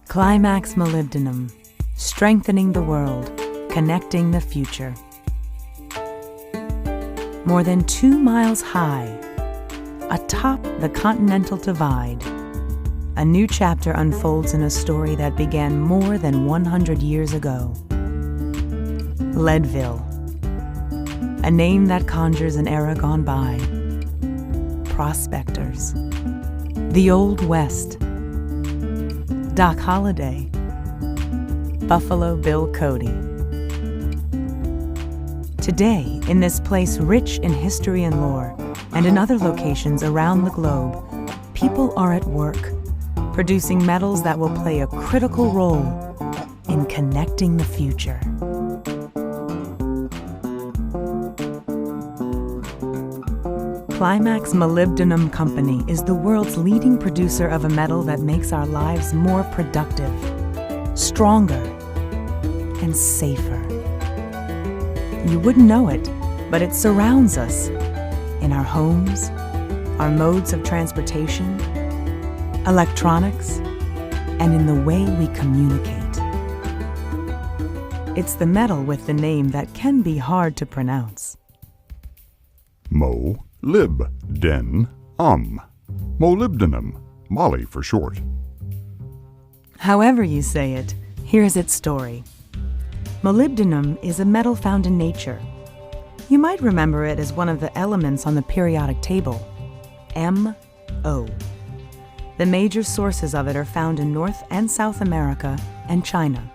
Climax Molybdenum, strengthening the world, connecting the future. More than 2 miles high, atop the Continental Divide, a new chapter unfolds in a story that began more than 100 years ago. Leadville, a name that conjures an era gone by. Prospectors, the Old West, Doc Holliday, Buffalo Bill Cody. Today, in this place rich in history and lore, and in other locations around the globe, people are at work, producing metals that will play a critical role in connecting the future. Climax Molybdenum Company is the world's leading producer of a metal that makes our lives more productive, stronger, and safer. You wouldn't know it, but it surrounds us in our homes, our modes of transportation, electronics, and in the way we communicate. It's the metal with the name that can be hard to pronounce. Molybdenum. Molybdenum, Moly for short. However you say it, here's its story. Molybdenum is a metal found in nature. You might remember it as one of the elements on the periodic table, Mo. The major sources of it are found in North and South America and China.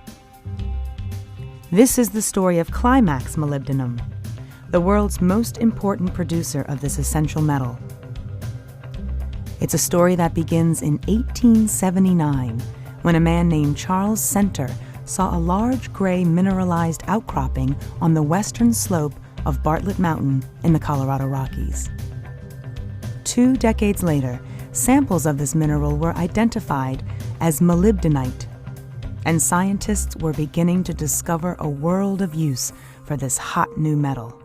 This is the story of Climax Molybdenum, the world's most important producer of this essential metal. It's a story that begins in 1879, when a man named Charles Center saw a large gray mineralized outcropping on the western slope of Bartlett Mountain in the Colorado Rockies. 2 decades later, samples of this mineral were identified as molybdenite, and scientists were beginning to discover a world of use for this hot new metal.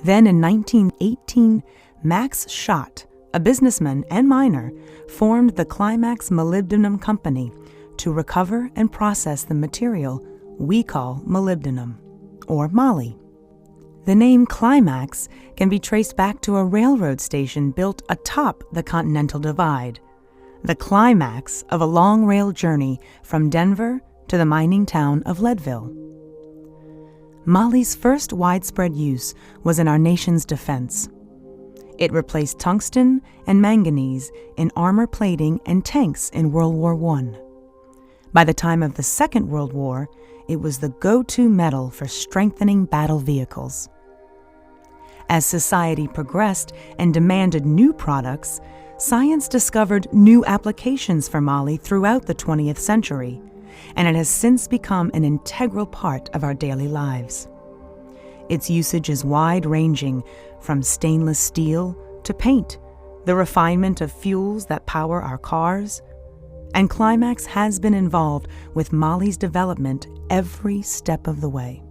Then in 1918, Max Schott, a businessman and miner, formed the Climax Molybdenum Company to recover and process the material we call molybdenum, or moly. The name Climax can be traced back to a railroad station built atop the Continental Divide, the climax of a long rail journey from Denver to the mining town of Leadville. Moly's first widespread use was in our nation's defense. It replaced tungsten and manganese in armor plating and tanks in World War I. By the time of the Second World War, it was the go-to metal for strengthening battle vehicles. As society progressed and demanded new products, science discovered new applications for moly throughout the 20th century, and it has since become an integral part of our daily lives. Its usage is wide-ranging, from stainless steel to paint, the refinement of fuels that power our cars, and Climax has been involved with moly's development every step of the way.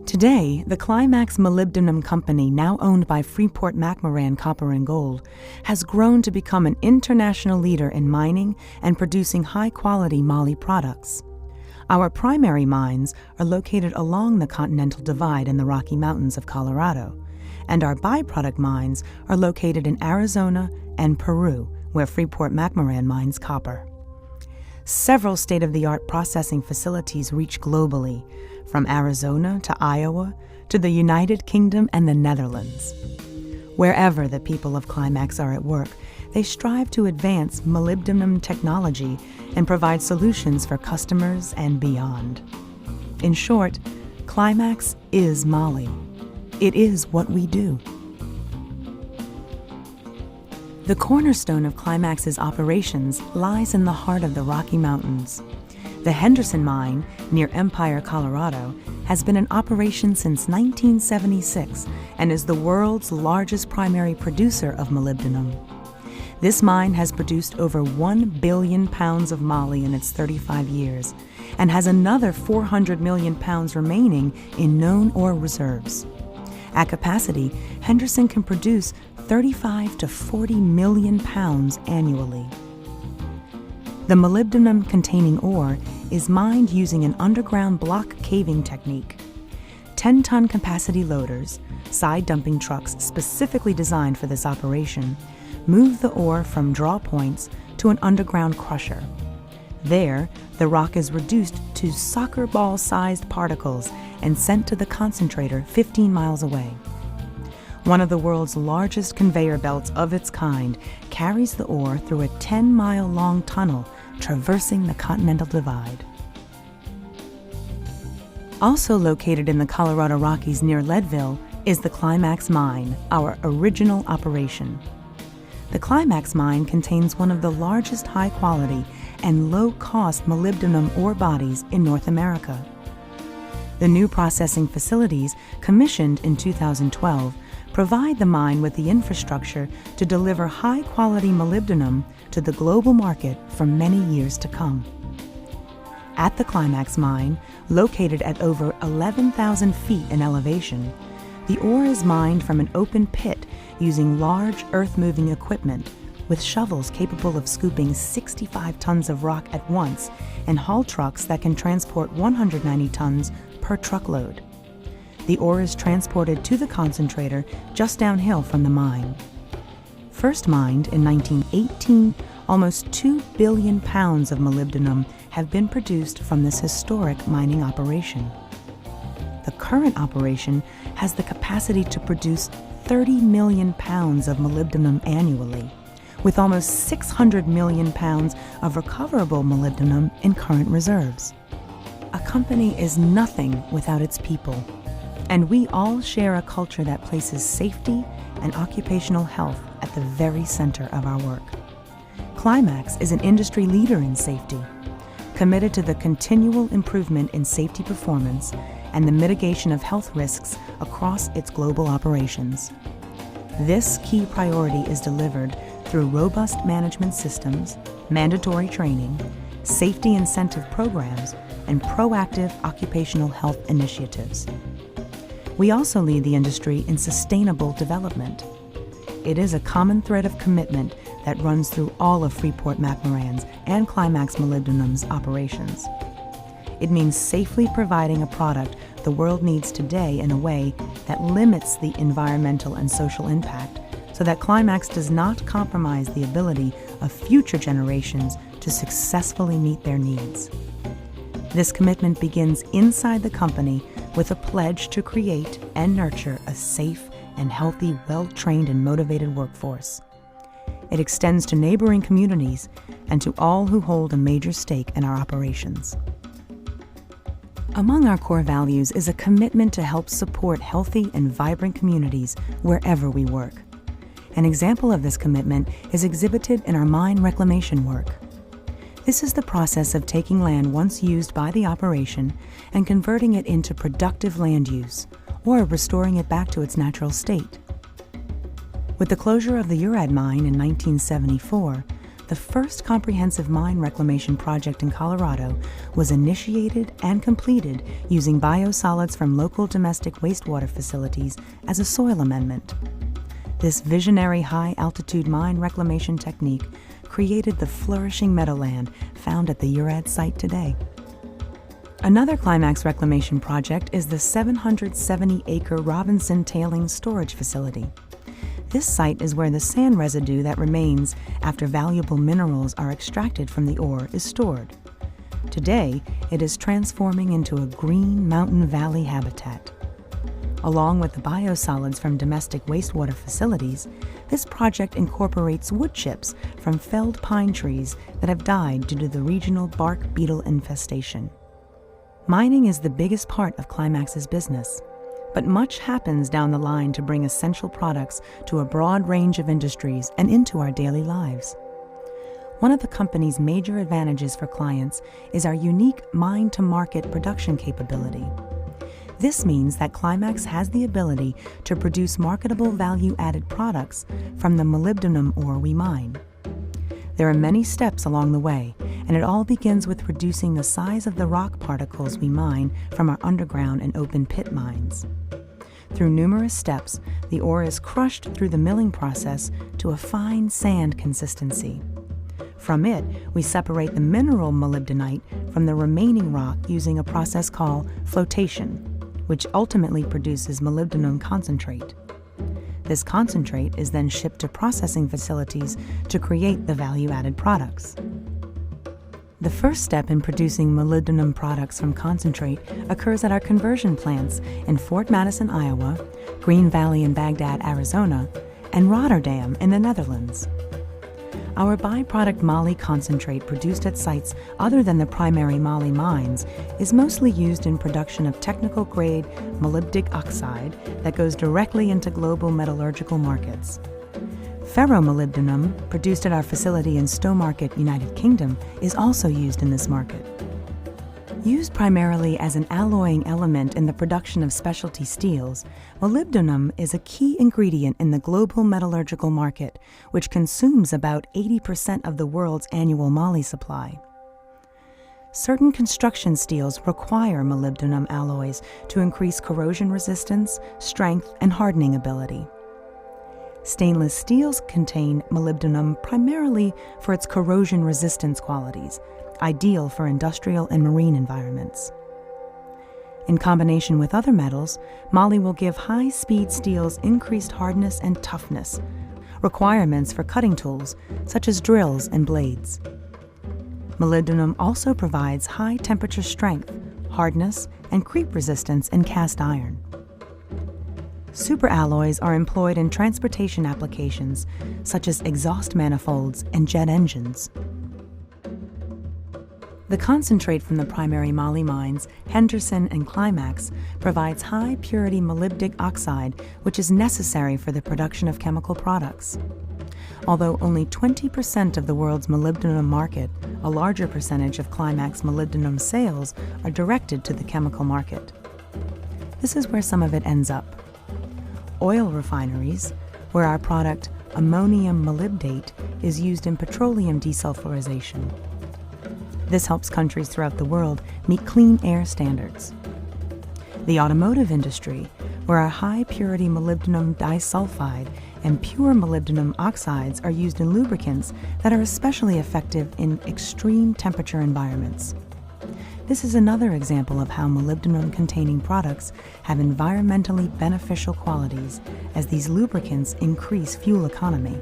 Today, the Climax Molybdenum Company, now owned by Freeport-McMoRan Copper and Gold, has grown to become an international leader in mining and producing high-quality moly products. Our primary mines are located along the Continental Divide in the Rocky Mountains of Colorado, and our byproduct mines are located in Arizona and Peru, where Freeport-McMoRan mines copper. Several state-of-the-art processing facilities reach globally, from Arizona to Iowa to the United Kingdom and the Netherlands. Wherever the people of Climax are at work, they strive to advance molybdenum technology and provide solutions for customers and beyond. In short, Climax is moly. It is what we do. The cornerstone of Climax's operations lies in the heart of the Rocky Mountains. The Henderson Mine, near Empire, Colorado, has been in operation since 1976 and is the world's largest primary producer of molybdenum. This mine has produced over 1 billion pounds of moly in its 35 years and has another 400 million pounds remaining in known ore reserves. At capacity, Henderson can produce 35 to 40 million pounds annually. The molybdenum-containing ore is mined using an underground block caving technique. 10-ton capacity loaders, side dumping trucks specifically designed for this operation, move the ore from draw points to an underground crusher. There, the rock is reduced to soccer ball-sized particles and sent to the concentrator 15 miles away. One of the world's largest conveyor belts of its kind carries the ore through a 10-mile-long tunnel traversing the Continental Divide. Also located in the Colorado Rockies near Leadville is the Climax Mine, our original operation. The Climax Mine contains one of the largest high-quality and low-cost molybdenum ore bodies in North America. The new processing facilities, commissioned in 2012, provide the mine with the infrastructure to deliver high-quality molybdenum to the global market for many years to come. At the Climax Mine, located at over 11,000 feet in elevation, the ore is mined from an open pit using large earth-moving equipment with shovels capable of scooping 65 tons of rock at once and haul trucks that can transport 190 tons per truckload. The ore is transported to the concentrator just downhill from the mine. First mined in 1918, almost 2 billion pounds of molybdenum have been produced from this historic mining operation. The current operation has the capacity to produce 30 million pounds of molybdenum annually, with almost 600 million pounds of recoverable molybdenum in current reserves. A company is nothing without its people, and we all share a culture that places safety and occupational health at the very center of our work. Climax is an industry leader in safety, committed to the continual improvement in safety performance and the mitigation of health risks across its global operations. This key priority is delivered through robust management systems, mandatory training, safety incentive programs, and proactive occupational health initiatives. We also lead the industry in sustainable development. It is a common thread of commitment that runs through all of Freeport-McMoRan's and Climax Molybdenum's operations. It means safely providing a product the world needs today in a way that limits the environmental and social impact, so that Climax does not compromise the ability of future generations to successfully meet their needs. This commitment begins inside the company with a pledge to create and nurture a safe and healthy, well-trained and motivated workforce. It extends to neighboring communities and to all who hold a major stake in our operations. Among our core values is a commitment to help support healthy and vibrant communities wherever we work. An example of this commitment is exhibited in our mine reclamation work. This is the process of taking land once used by the operation and converting it into productive land use, or restoring it back to its natural state. With the closure of the Urad mine in 1974, the first comprehensive mine reclamation project in Colorado was initiated and completed using biosolids from local domestic wastewater facilities as a soil amendment. This visionary high-altitude mine reclamation technique created the flourishing meadowland found at the Urad site today. Another Climax reclamation project is the 770-acre Robinson Tailings Storage Facility. This site is where the sand residue that remains after valuable minerals are extracted from the ore is stored. Today, it is transforming into a green mountain valley habitat. Along with the biosolids from domestic wastewater facilities, this project incorporates wood chips from felled pine trees that have died due to the regional bark beetle infestation. Mining is the biggest part of Climax's business, but much happens down the line to bring essential products to a broad range of industries and into our daily lives. One of the company's major advantages for clients is our unique mine-to-market production capability. This means that Climax has the ability to produce marketable value-added products from the molybdenum ore we mine. There are many steps along the way, and it all begins with reducing the size of the rock particles we mine from our underground and open pit mines. Through numerous steps, the ore is crushed through the milling process to a fine sand consistency. From it, we separate the mineral molybdenite from the remaining rock using a process called flotation, which ultimately produces molybdenum concentrate. This concentrate is then shipped to processing facilities to create the value-added products. The first step in producing molybdenum products from concentrate occurs at our conversion plants in Fort Madison, Iowa, Green Valley and Baghdad, Arizona, and Rotterdam in the Netherlands. Our byproduct moly concentrate produced at sites other than the primary moly mines is mostly used in production of technical-grade molybdic oxide that goes directly into global metallurgical markets. Ferromolybdenum, produced at our facility in Stowmarket, United Kingdom, is also used in this market. Used primarily as an alloying element in the production of specialty steels, molybdenum is a key ingredient in the global metallurgical market, which consumes about 80% of the world's annual moly supply. Certain construction steels require molybdenum alloys to increase corrosion resistance, strength, and hardening ability. Stainless steels contain molybdenum primarily for its corrosion resistance qualities, ideal for industrial and marine environments. In combination with other metals, moly will give high-speed steels increased hardness and toughness, requirements for cutting tools such as drills and blades. Molybdenum also provides high-temperature strength, hardness, and creep resistance in cast iron. Superalloys are employed in transportation applications such as exhaust manifolds and jet engines. The concentrate from the primary moly mines, Henderson and Climax, provides high-purity molybdic oxide, which is necessary for the production of chemical products. Although only 20% of the world's molybdenum market, a larger percentage of Climax molybdenum sales are directed to the chemical market. This is where some of it ends up. Oil refineries, where our product ammonium molybdate is used in petroleum desulfurization. This helps countries throughout the world meet clean air standards. The automotive industry, where our high-purity molybdenum disulfide and pure molybdenum oxides are used in lubricants that are especially effective in extreme temperature environments. This is another example of how molybdenum-containing products have environmentally beneficial qualities as these lubricants increase fuel economy.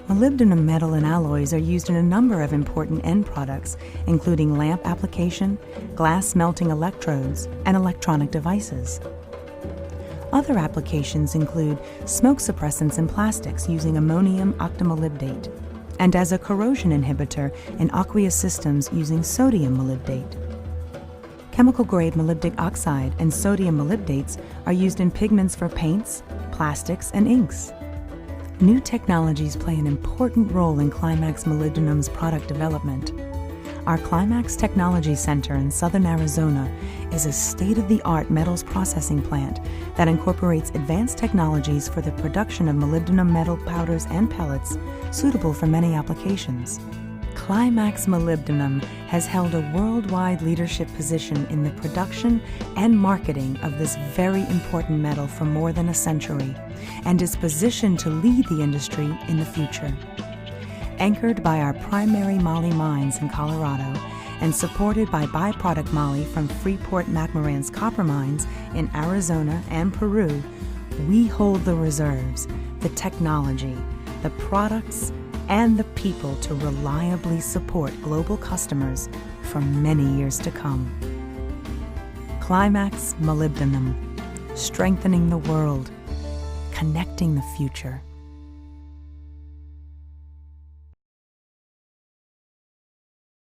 Molybdenum metal and alloys are used in a number of important end products, including lamp application, glass melting electrodes, and electronic devices. Other applications include smoke suppressants in plastics using ammonium octamolybdate, and as a corrosion inhibitor in aqueous systems using sodium molybdate. Chemical-grade molybdic oxide and sodium molybdates are used in pigments for paints, plastics, and inks. New technologies play an important role in Climax Molybdenum's product development. Our Climax Technology Center in southern Arizona is a state-of-the-art metals processing plant that incorporates advanced technologies for the production of molybdenum metal powders and pellets suitable for many applications. Climax Molybdenum has held a worldwide leadership position in the production and marketing of this very important metal for more than a century, and is positioned to lead the industry in the future. Anchored by our primary moly mines in Colorado and supported by byproduct moly from Freeport-McMoRan's copper mines in Arizona and Peru, we hold the reserves, the technology, the products, and the people to reliably support global customers for many years to come. Climax Molybdenum, strengthening the world, connecting the future.